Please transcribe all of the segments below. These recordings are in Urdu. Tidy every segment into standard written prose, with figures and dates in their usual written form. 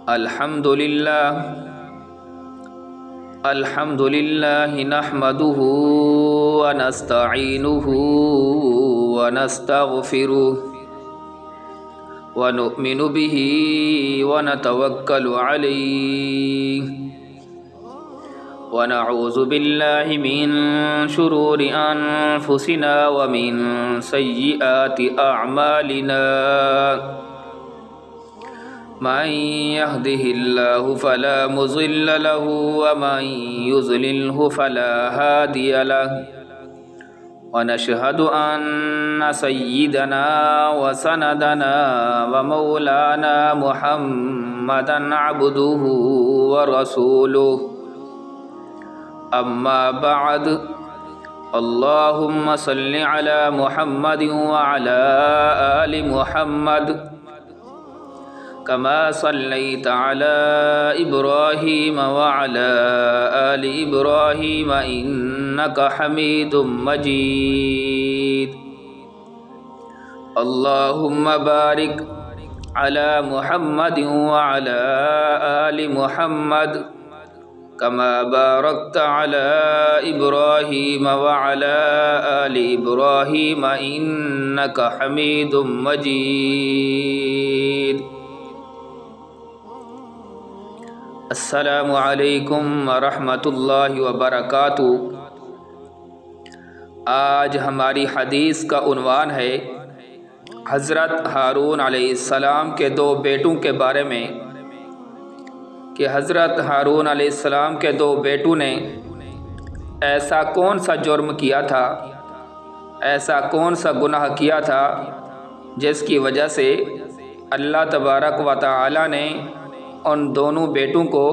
الحمد لله نحمده ونستعينه ونستغفره ونؤمن به ونتوكل عليه ونعوذ بالله من شرور أنفسنا ومن سيئات أعمالنا من يهده الله فلا مضل له ومن يضلله فلا هادي له ونشهد أن سيدنا وسندنا ومولانا محمدا عبده ورسوله أما بعد اللهم صل على محمد وعلى آل محمد كما صليت على إبراهيم وعلى آل إبراهيم إنك حميد مجيد اللهم بارك على محمد وعلى آل محمد كما باركت على إبراهيم وعلى آل إبراهيم إنك حميد مجيد السلام علیکم ورحمۃ اللہ وبرکاتہ۔ آج ہماری حدیث کا عنوان ہے حضرت ہارون علیہ السلام کے دو بیٹوں کے بارے میں، کہ حضرت ہارون علیہ السلام کے دو بیٹوں نے ایسا کون سا جرم کیا تھا، ایسا کون سا گناہ کیا تھا جس کی وجہ سے اللہ تبارک و تعالی نے ان دونوں بیٹوں کو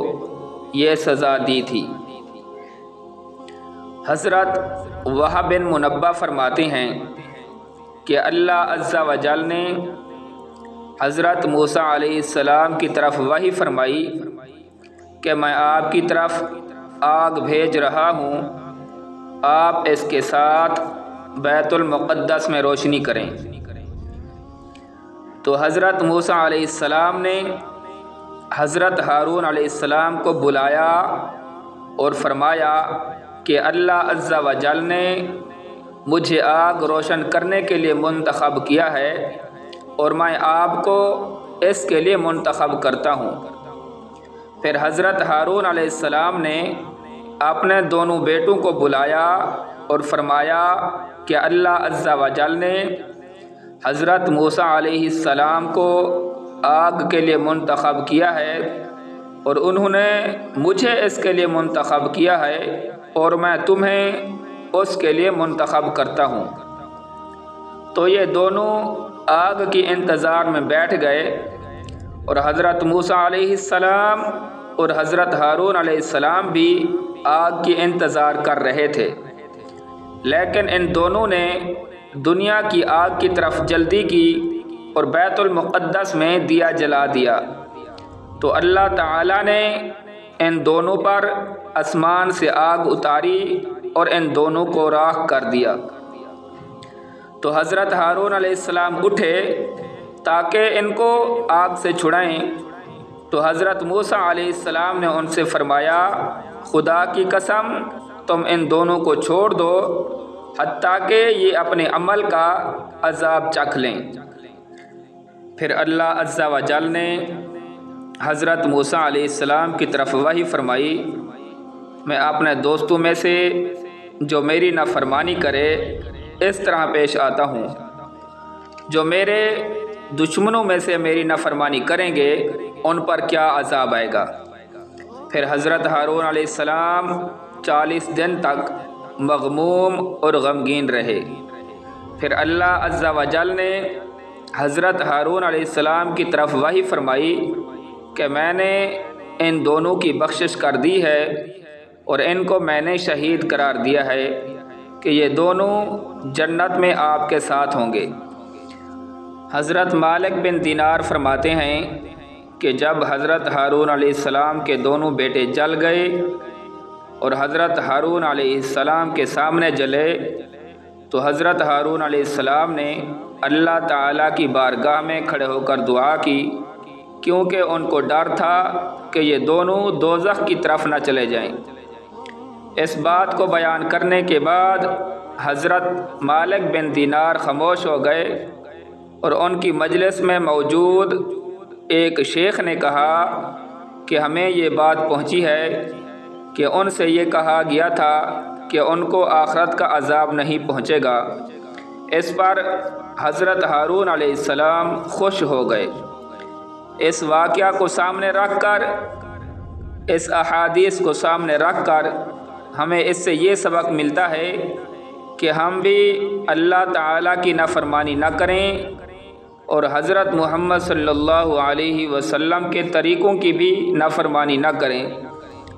یہ سزا دی تھی۔ حضرت وہب بن منبہ فرماتے ہیں کہ اللہ عز و جل نے حضرت موسیٰ علیہ السلام کی طرف وحی فرمائی کہ میں آپ کی طرف آگ بھیج رہا ہوں، آپ اس کے ساتھ بیت المقدس میں روشنی کریں۔ تو حضرت موسیٰ علیہ السلام نے حضرت ہارون علیہ السلام کو بلایا اور فرمایا کہ اللہ عز و جل نے مجھے آگ روشن کرنے کے لیے منتخب کیا ہے اور میں آپ کو اس کے لیے منتخب کرتا ہوں۔ پھر حضرت ہارون علیہ السلام نے اپنے دونوں بیٹوں کو بلایا اور فرمایا کہ اللہ عز و جل نے حضرت موسیٰ علیہ السلام کو آگ کے لیے منتخب کیا ہے اور انہوں نے مجھے اس کے لیے منتخب کیا ہے اور میں تمہیں اس کے لیے منتخب کرتا ہوں۔ تو یہ دونوں آگ کی انتظار میں بیٹھ گئے اور حضرت موسیٰ علیہ السلام اور حضرت ہارون علیہ السلام بھی آگ کی انتظار کر رہے تھے، لیکن ان دونوں نے دنیا کی آگ کی طرف جلدی کی اور بیت المقدس میں دیا جلا دیا۔ تو اللہ تعالیٰ نے ان دونوں پر آسمان سے آگ اتاری اور ان دونوں کو راکھ کر دیا۔ تو حضرت ہارون علیہ السلام اٹھے تاکہ ان کو آگ سے چھڑائیں، تو حضرت موسیٰ علیہ السلام نے ان سے فرمایا خدا کی قسم تم ان دونوں کو چھوڑ دو حتیٰ کہ یہ اپنے عمل کا عذاب چکھ لیں۔ پھر اللہ عز و جل نے حضرت موسیٰ علیہ السلام کی طرف وحی فرمائی میں اپنے دوستوں میں سے جو میری نافرمانی کرے اس طرح پیش آتا ہوں، جو میرے دشمنوں میں سے میری نافرمانی کریں گے ان پر کیا عذاب آئے گا۔ پھر حضرت ہارون علیہ السلام 40 دن تک مغموم اور غمگین رہے۔ پھر اللہ عز و جل نے حضرت ہارون علیہ السلام کی طرف وحی فرمائی کہ میں نے ان دونوں کی بخشش کر دی ہے اور ان کو میں نے شہید قرار دیا ہے کہ یہ دونوں جنت میں آپ کے ساتھ ہوں گے۔ حضرت مالک بن دینار فرماتے ہیں کہ جب حضرت ہارون علیہ السلام کے دونوں بیٹے جل گئے اور حضرت ہارون علیہ السلام کے سامنے جلے تو حضرت ہارون علیہ السلام نے اللہ تعالیٰ کی بارگاہ میں کھڑے ہو کر دعا کی کیونکہ ان کو ڈر تھا کہ یہ دونوں دوزخ کی طرف نہ چلے جائیں۔ اس بات کو بیان کرنے کے بعد حضرت مالک بن دینار خاموش ہو گئے اور ان کی مجلس میں موجود ایک شیخ نے کہا کہ ہمیں یہ بات پہنچی ہے کہ ان سے یہ کہا گیا تھا کہ ان کو آخرت کا عذاب نہیں پہنچے گا۔ اس پر حضرت ہارون علیہ السلام خوش ہو گئے۔ اس واقعہ کو سامنے رکھ کر، اس احادیث کو سامنے رکھ کر ہمیں اس سے یہ سبق ملتا ہے کہ ہم بھی اللہ تعالیٰ کی نافرمانی نہ کریں اور حضرت محمد صلی اللہ علیہ وسلم کے طریقوں کی بھی نافرمانی نہ کریں،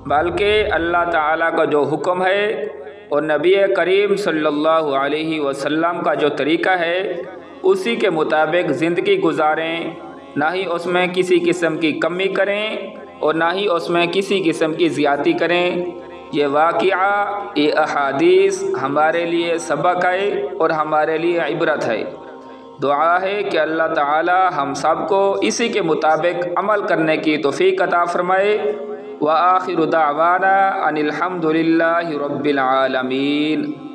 بلکہ اللہ تعالیٰ کا جو حکم ہے اور نبی کریم صلی اللہ علیہ وسلم کا جو طریقہ ہے اسی کے مطابق زندگی گزاریں، نہ ہی اس میں کسی قسم کی کمی کریں اور نہ ہی اس میں کسی قسم کی زیادتی کریں۔ یہ واقعہ، یہ احادیث ہمارے لیے سبق ہے اور ہمارے لیے عبرت ہے۔ دعا ہے کہ اللہ تعالی ہم سب کو اسی کے مطابق عمل کرنے کی توفیق عطا فرمائے۔ وآخر دعوانا ان الحمد للہ رب العالمین۔